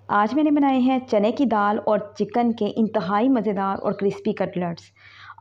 आज मैंने बनाए हैं चने की दाल और चिकन के इंतहाई मज़ेदार और क्रिस्पी कटलेट्स।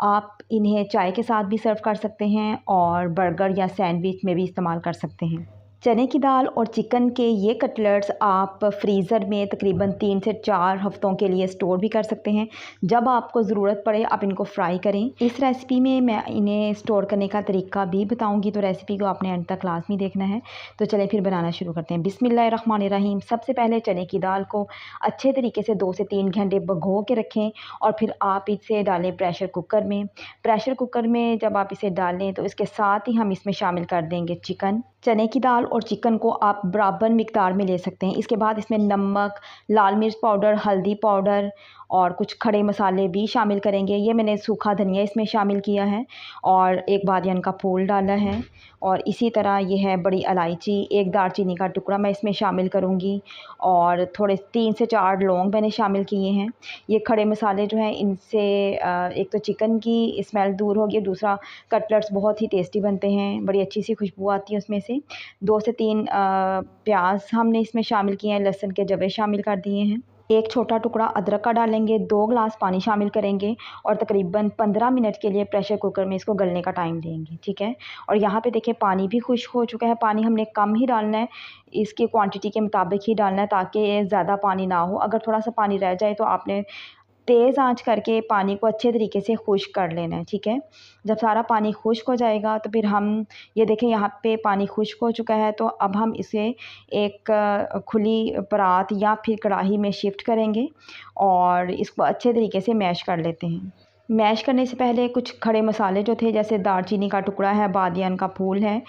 आप इन्हें चाय के साथ भी सर्व कर सकते हैं और बर्गर या सैंडविच में भी इस्तेमाल कर सकते हैं। चने की दाल और चिकन के ये कटलेट्स आप फ्रीज़र में तकरीबन 3 से 4 हफ़्तों के लिए स्टोर भी कर सकते हैं। जब आपको ज़रूरत पड़े आप इनको फ्राई करें। इस रेसिपी में मैं इन्हें स्टोर करने का तरीका भी बताऊंगी, तो रेसिपी को आपने अंत तक लाज़मी देखना है। तो चलें फिर बनाना शुरू करते हैं। बिस्मिल्लाहिर्रहमानिर्रहीम। सबसे पहले चने की दाल को अच्छे तरीके से 2 से 3 घंटे भिगो के रखें और फिर आप इसे डालें प्रेशर कुकर में। प्रेशर कुकर में जब आप इसे डालें तो इसके साथ ही हम इसमें शामिल कर देंगे चिकन। चने की दाल और चिकन को आप बराबर मिक़दार में ले सकते हैं। इसके बाद इसमें नमक, लाल मिर्च पाउडर, हल्दी पाउडर और कुछ खड़े मसाले भी शामिल करेंगे। ये मैंने सूखा धनिया इसमें शामिल किया है और एक बादियान का फूल डाला है और इसी तरह ये है बड़ी इलायची, एक दालचीनी का टुकड़ा मैं इसमें शामिल करूँगी और थोड़े 3 से 4 लौंग मैंने शामिल किए हैं। ये खड़े मसाले जो हैं इनसे एक तो चिकन की स्मेल दूर होगी, दूसरा कटलेट्स बहुत ही टेस्टी बनते हैं, बड़ी अच्छी सी खुशबू आती है उसमें से। 2 से 3 प्याज हमने इसमें शामिल किए हैं, लहसुन के जवे शामिल कर दिए हैं। एक छोटा टुकड़ा अदरक का डालेंगे, 2 गिलास पानी शामिल करेंगे और तकरीबन 15 मिनट के लिए प्रेशर कुकर में इसको गलने का टाइम देंगे, ठीक है। और यहाँ पे देखिए पानी भी खुश्क हो चुका है। पानी हमने कम ही डालना है, इसकी क्वांटिटी के मुताबिक ही डालना है ताकि ज़्यादा पानी ना हो। अगर थोड़ा सा पानी रह जाए तो आपने तेज़ आंच करके पानी को अच्छे तरीके से खुश्क कर लेना है, ठीक है। जब सारा पानी खुश्क हो जाएगा तो फिर हम ये देखें यहाँ पे पानी खुश्क हो चुका है, तो अब हम इसे एक खुली परात या फिर कढ़ाई में शिफ्ट करेंगे और इसको अच्छे तरीके से मैश कर लेते हैं। मैश करने से पहले कुछ खड़े मसाले जो थे, जैसे दालचीनी का टुकड़ा है, बादियान का फूल है,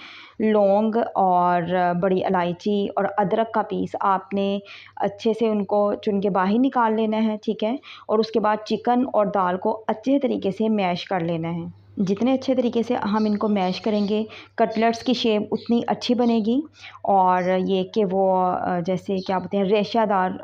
लौंग और बड़ी इलायची और अदरक का पीस, आपने अच्छे से उनको चुन के बाहर निकाल लेना है, ठीक है। और उसके बाद चिकन और दाल को अच्छे तरीके से मैश कर लेना है। जितने अच्छे तरीके से हम इनको मैश करेंगे कटलेट्स की शेप उतनी अच्छी बनेगी और ये कि वो जैसे क्या बोलते हैं रेशेदार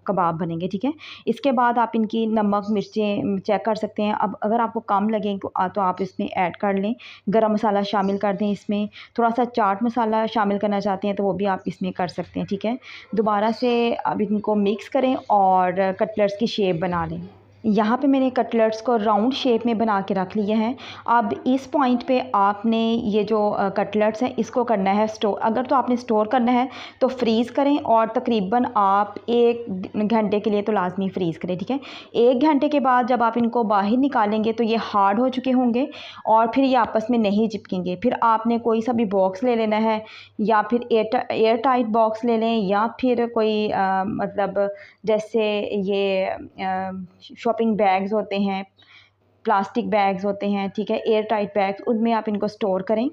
कबाब बनेंगे, ठीक है। इसके बाद आप इनकी नमक मिर्चें चेक कर सकते हैं। अब अगर आपको कम लगें तो आप इसमें ऐड कर लें। गरम मसाला शामिल कर दें इसमें। थोड़ा सा चाट मसाला शामिल करना चाहते हैं तो वो भी आप इसमें कर सकते हैं, ठीक है। दोबारा से अब इनको मिक्स करें और कटलेट्स की शेप बना लें। यहाँ पे मैंने कटलेट्स को राउंड शेप में बना के रख लिया है। अब इस पॉइंट पे आपने ये जो कटलेट्स हैं इसको करना है स्टोर। अगर तो आपने स्टोर करना है तो फ्रीज़ करें और तकरीबन आप 1 घंटे के लिए तो लाजमी फ्रीज़ करें, ठीक है। 1 घंटे के बाद जब आप इनको बाहर निकालेंगे तो ये हार्ड हो चुके होंगे और फिर ये आपस में नहीं चिपकेंगे। फिर आपने कोई सा भी बॉक्स ले लेना है या फिर एयर टाइट बॉक्स ले लें या फिर कोई मतलब जैसे ये शॉपिंग बैग्स होते हैं, प्लास्टिक बैग्स होते हैं, ठीक है, एयर टाइट बैग्स, उनमें आप इनको स्टोर करें।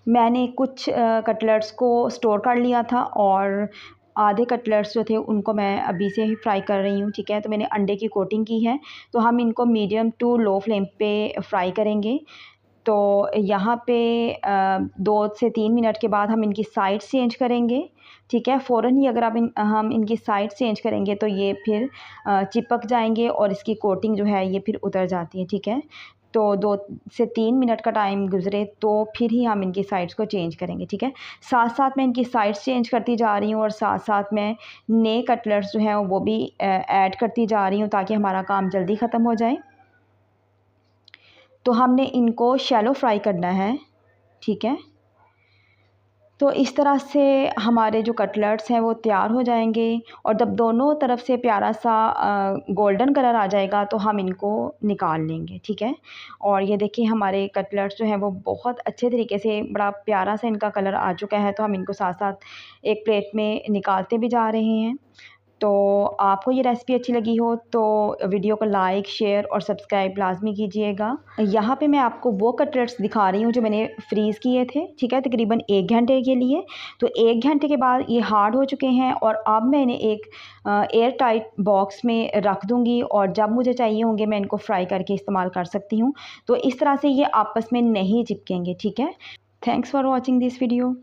मैंने कुछ कटलेट्स को स्टोर कर लिया था और आधे कटलेट्स जो थे उनको मैं अभी से ही फ्राई कर रही हूँ, ठीक है। तो मैंने अंडे की कोटिंग की है, तो हम इनको मीडियम टू लो फ्लेम पे फ्राई करेंगे। तो यहाँ पे 2 से 3 मिनट के बाद हम इनकी साइड चेंज करेंगे, ठीक है। फ़ौरन ही अगर हम इनकी साइड चेंज करेंगे तो ये फिर चिपक जाएंगे और इसकी कोटिंग जो है ये फिर उतर जाती है, ठीक है। तो 2 से 3 मिनट का टाइम गुज़रे तो फिर ही हम इनकी साइड्स को चेंज करेंगे, ठीक है। साथ-साथ मैं इनकी साइड्स चेंज करती जा रही हूँ और साथ-साथ मैं नए कटलेट्स जो हैं वो भी ऐड करती जा रही हूँ ताकि हमारा काम जल्दी ख़त्म हो जाए। तो हमने इनको शैलो फ्राई करना है, ठीक है। तो इस तरह से हमारे जो कटलेट्स हैं वो तैयार हो जाएंगे और जब दोनों तरफ से प्यारा सा गोल्डन कलर आ जाएगा तो हम इनको निकाल लेंगे, ठीक है। और ये देखिए हमारे कटलेट्स जो हैं वो बहुत अच्छे तरीके से बड़ा प्यारा सा इनका कलर आ चुका है। तो हम इनको साथ साथ एक प्लेट में निकालते भी जा रहे हैं। तो आपको ये रेसिपी अच्छी लगी हो तो वीडियो को लाइक, शेयर और सब्सक्राइब लाज़मी कीजिएगा। यहाँ पे मैं आपको वो कटलेट्स दिखा रही हूँ जो मैंने फ्रीज़ किए थे, ठीक है, तकरीबन 1 घंटे के लिए। तो 1 घंटे के बाद ये हार्ड हो चुके हैं और अब मैं इन्हें एक एयर टाइट बॉक्स में रख दूँगी और जब मुझे चाहिए होंगे मैं इनको फ्राई करके इस्तेमाल कर सकती हूँ। तो इस तरह से ये आपस में नहीं चिपकेंगे, ठीक है। Thanks for watching this video.